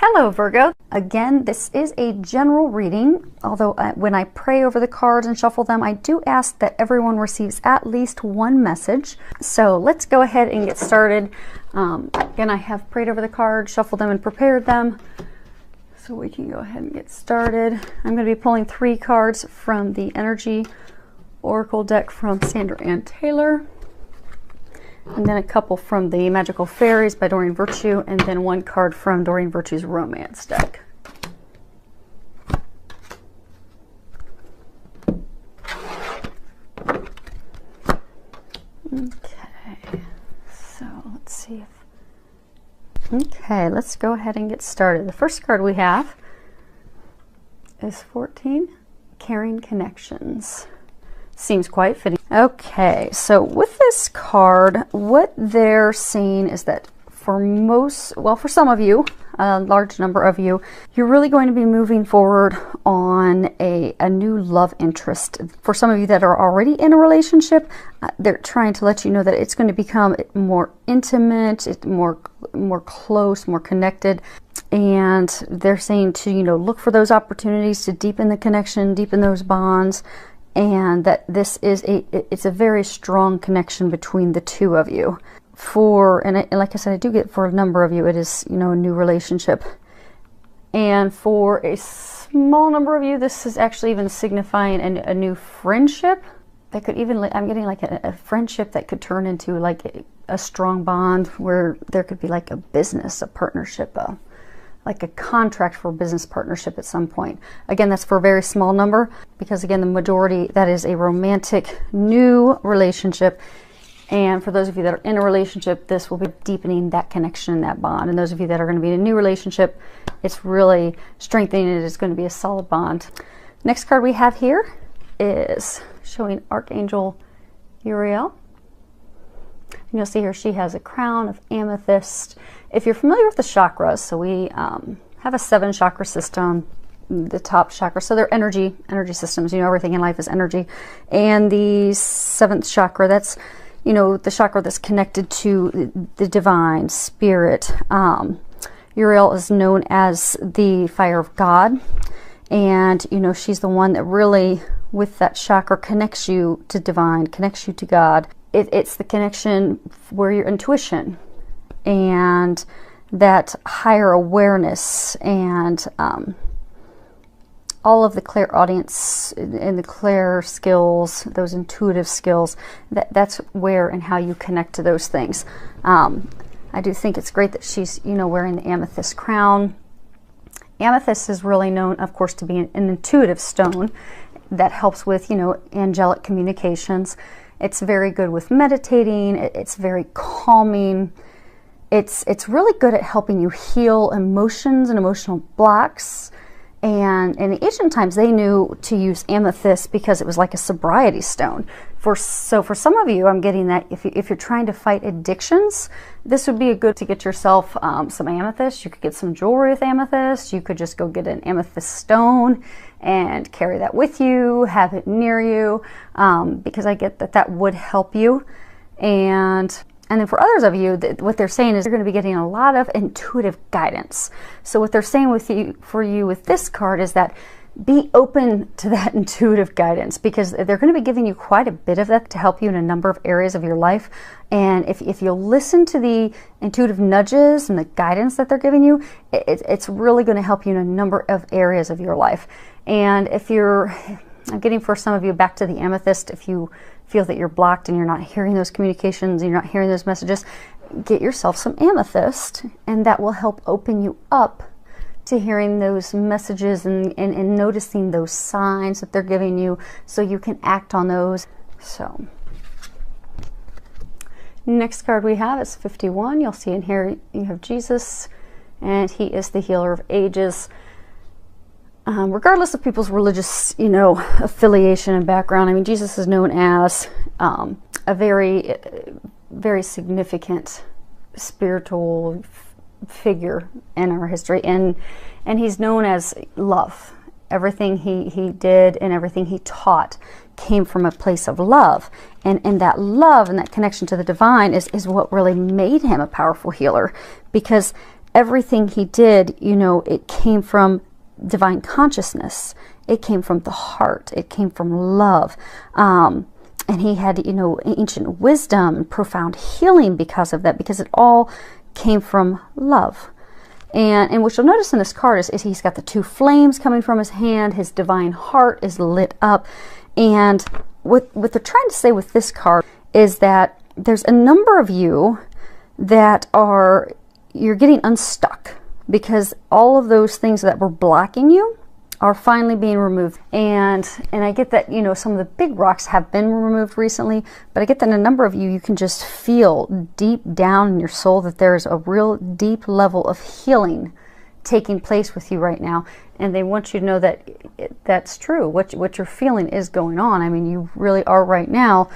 Hello Virgo. Again, this is a general reading, although when I pray over the cards and shuffle them, I do ask that everyone receives at least one message. So let's go ahead and get started. Again, I have prayed over the cards, shuffled them, and prepared them. So we can go ahead and get started. I'm going to be pulling 3 cards from the Energy Oracle deck from Sandra Ann Taylor. And then a couple from the Magical Fairies by Doreen Virtue, and then 1 card from Doreen Virtue's Romance deck. Okay, so let's see if... Okay, let's go ahead and get started. The first card we have is 14, Caring Connections. Seems quite fitting. Okay, so with this card, what they're saying is that for most, well, for some of you, a large number of you, you're really going to be moving forward on a new love interest. For some of you that are already in a relationship, they're trying to let you know that it's going to become more intimate, more close, more connected. And they're saying to, look for those opportunities to deepen the connection, deepen those bonds. And that this is it's a very strong connection between the two of you. And like I said, I do get for a number of you, it is, a new relationship. And for a small number of you, this is actually even signifying a new friendship. That could even, I'm getting like a friendship that could turn into like a strong bond where there could be like a business, a partnership, like a contract for a business partnership at some point. Again, that's for a very small number, because again, the majority, that is a romantic new relationship. And for those of you that are in a relationship, this will be deepening that connection, that bond. And those of you that are going to be in a new relationship, it's really strengthening it. It's going to be a solid bond. Next card we have here is showing Archangel Uriel. And you'll see here she has a crown of amethyst. If you're familiar with the chakras, so we have a 7 chakra system, the top chakra, so they're energy systems. Everything in life is energy. And the 7th chakra, that's, the chakra that's connected to the divine spirit. Uriel is known as the fire of God. And, she's the one that really, with that chakra, connects you to divine, connects you to God. It's the connection where your intuition and that higher awareness and all of the clairaudience and the clair skills, those intuitive skills, that's where and how you connect to those things. I do think it's great that she's, wearing the amethyst crown. Amethyst is really known, of course, to be an intuitive stone that helps with, angelic communications. It's very good with meditating. It's very calming. It's really good at helping you heal emotions and emotional blocks. And in the ancient times, they knew to use amethyst because it was like a sobriety stone. So for some of you, I'm getting that if you're trying to fight addictions, this would be a good to get yourself some amethyst. You could get some jewelry with amethyst. You could just go get an amethyst stone and carry that with you, have it near you, because I get that would help you. And then for others of you, what they're saying is you're going to be getting a lot of intuitive guidance. So what they're saying for you with this card is that be open to that intuitive guidance, because they're going to be giving you quite a bit of that to help you in a number of areas of your life. And if you'll listen to the intuitive nudges and the guidance that they're giving you, it's really going to help you in a number of areas of your life. And I'm getting for some of you back to the amethyst, if you feel that you're blocked and you're not hearing those communications and you're not hearing those messages, get yourself some amethyst, and that will help open you up to hearing those messages and noticing those signs that they're giving you, so you can act on those. So next card we have is 51. You'll see in here you have Jesus, and he is the healer of ages. Regardless of people's religious, affiliation and background, I mean, Jesus is known as a very, very significant spiritual figure in our history, and he's known as love. Everything he did and everything he taught came from a place of love, and that love and that connection to the divine is what really made him a powerful healer, because everything he did, you know, it came from divine consciousness. It came from the heart. It came from love. And he had, you know, ancient wisdom, profound healing because of that, because it all came from love. And what you'll notice in this card is he's got the two flames coming from his hand. His divine heart is lit up. And what they're trying to say with this card is that there's a number of you that you're getting unstuck, because all of those things that were blocking you are finally being removed. And I get that, you know, some of the big rocks have been removed recently, but I get that in a number of you can just feel deep down in your soul that there's a real deep level of healing taking place with you right now. And they want you to know that that's true. What you're feeling is going on. I mean, you really are right now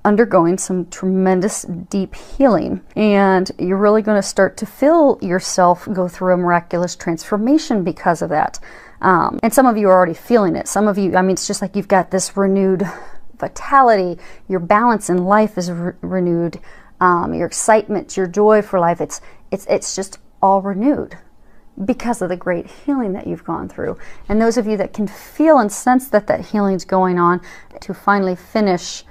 undergoing some tremendous deep healing, and you're really going to start to feel yourself go through a miraculous transformation because of that. And some of you are already feeling it. Some of you, I mean, it's just like you've got this renewed vitality. Your balance in life is renewed. Your excitement, your joy for life, it's just all renewed because of the great healing that you've gone through. And those of you that can feel and sense that healing's going on, to finally finish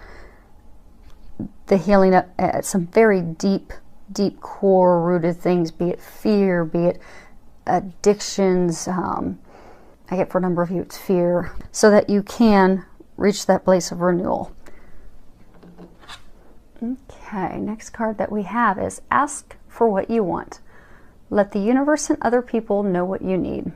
the healing at some very deep core rooted things, be it fear, be it addictions. I get for a number of you it's fear, so that you can reach that place of renewal. Okay, next card that we have is ask for what you want. Let the universe and other people know what you need.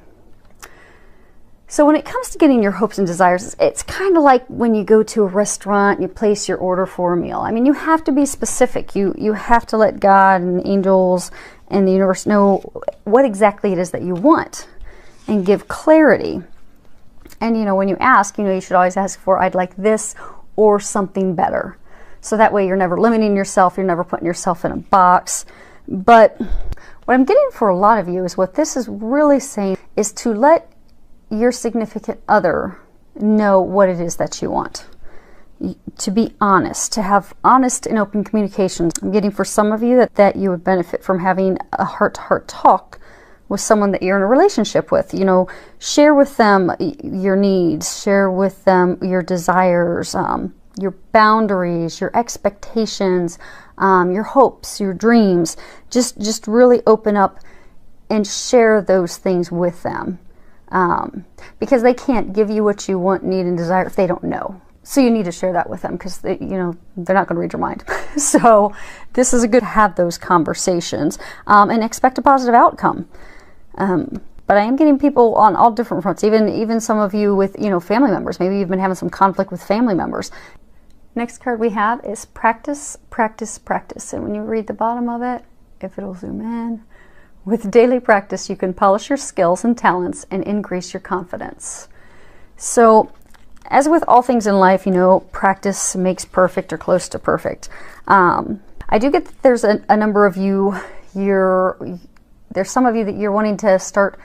So when it comes to getting your hopes and desires, it's kind of like when you go to a restaurant and you place your order for a meal. I mean, you have to be specific. You have to let God and angels and the universe know what exactly it is that you want, and give clarity. And, you know, when you ask, you know, you should always ask for, I'd like this or something better. So that way you're never limiting yourself. You're never putting yourself in a box. But what I'm getting for a lot of you is what this is really saying is to let your significant other know what it is that you want. To be honest, to have honest and open communications. I'm getting for some of you that you would benefit from having a heart-to-heart talk with someone that you're in a relationship with. You know, share with them your needs, share with them your desires, your boundaries, your expectations, your hopes, your dreams. Just really open up and share those things with them. Because they can't give you what you want, need, and desire if they don't know. So you need to share that with them, because you know, they're not going to read your mind. So this is a good to have those conversations, and expect a positive outcome. But I am getting people on all different fronts, even some of you with, you know, family members. Maybe you've been having some conflict with family members. Next card we have is practice, practice, practice. And when you read the bottom of it, if it'll zoom in, with daily practice, you can polish your skills and talents and increase your confidence. So, as with all things in life, you know, practice makes perfect, or close to perfect. I do get that there's a number of you, there's some of you that you're wanting to start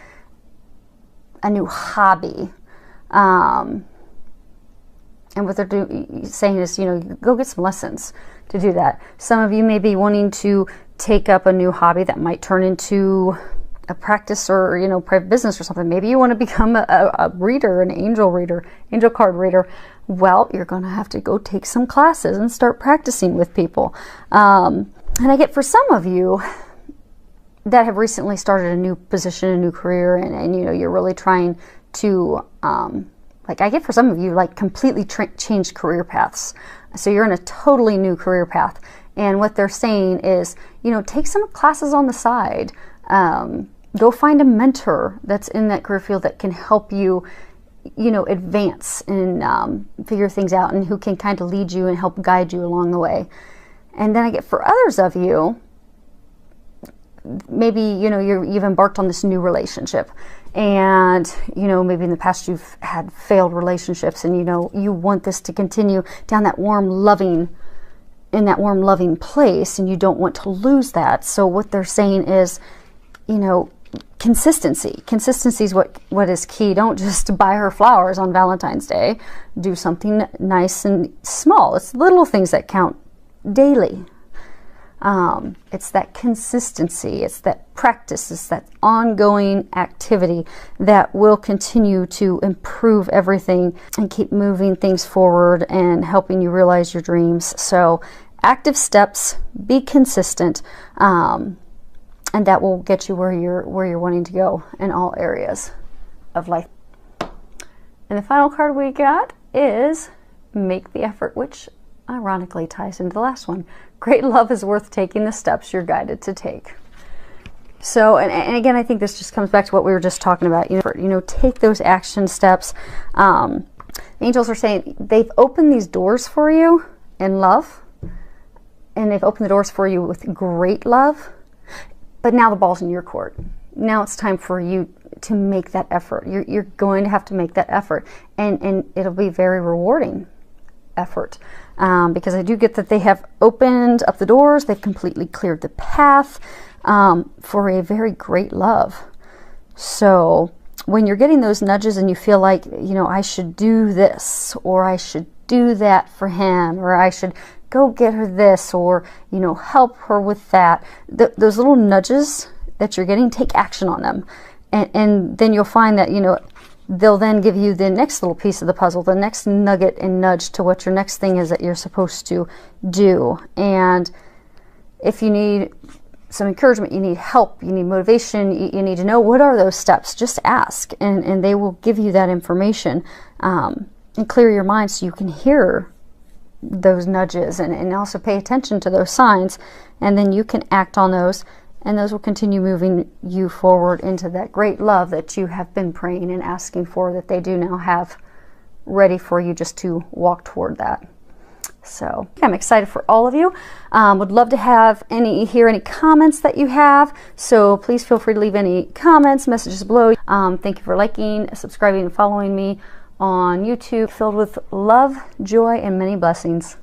a new hobby. And what they're saying is, you know, go get some lessons to do that. Some of you may be wanting to take up a new hobby that might turn into a practice, or, you know, private business or something. Maybe you want to become a reader, an angel card reader. Well, you're going to have to go take some classes and start practicing with people. And I get for some of you that have recently started a new position, a new career, and you know, you're really trying to, like I get for some of you, like completely changed career paths. So you're in a totally new career path. And what they're saying is, you know, take some classes on the side. Go find a mentor that's in that career field that can help you, you know, advance and figure things out, and who can kind of lead you and help guide you along the way. And then I get for others of you, maybe, you know, you've embarked on this new relationship, and, you know, maybe in the past you've had failed relationships, and, you know, you want this to continue down that warm, loving place, and you don't want to lose that. So what they're saying is, you know, consistency is what is key. Don't just buy her flowers on Valentine's Day. Do something nice and small. It's little things that count daily. It's that consistency, it's that practice, it's that ongoing activity that will continue to improve everything and keep moving things forward and helping you realize your dreams. So active steps, be consistent, and that will get you where you're wanting to go in all areas of life. And the final card we got is make the effort, which ironically ties into the last one. Great love is worth taking the steps you're guided to take. So, and again, I think this just comes back to what we were just talking about. Take those action steps. Angels are saying they've opened these doors for you in love, and they've opened the doors for you with great love. But now the ball's in your court. Now it's time for you to make that effort. You're going to have to make that effort, and it'll be very rewarding effort, because I do get that they have opened up the doors, they've completely cleared the path for a very great love. So when you're getting those nudges and you feel like, I should do this, or I should do that for him, or I should go get her this, or help her with that, those little nudges that you're getting, take action on them, and then you'll find that they'll then give you the next little piece of the puzzle, the next nugget and nudge to what your next thing is that you're supposed to do. And if you need some encouragement, you need help, you need motivation, you need to know what are those steps, just ask, and they will give you that information, and clear your mind so you can hear those nudges and also pay attention to those signs, and then you can act on those. And those will continue moving you forward into that great love that you have been praying and asking for, that they do now have ready for you just to walk toward that. So I'm excited for all of you. Would love to hear any comments that you have. So please feel free to leave any comments, messages below. Thank you for liking, subscribing, and following me on YouTube. Filled with love, joy, and many blessings.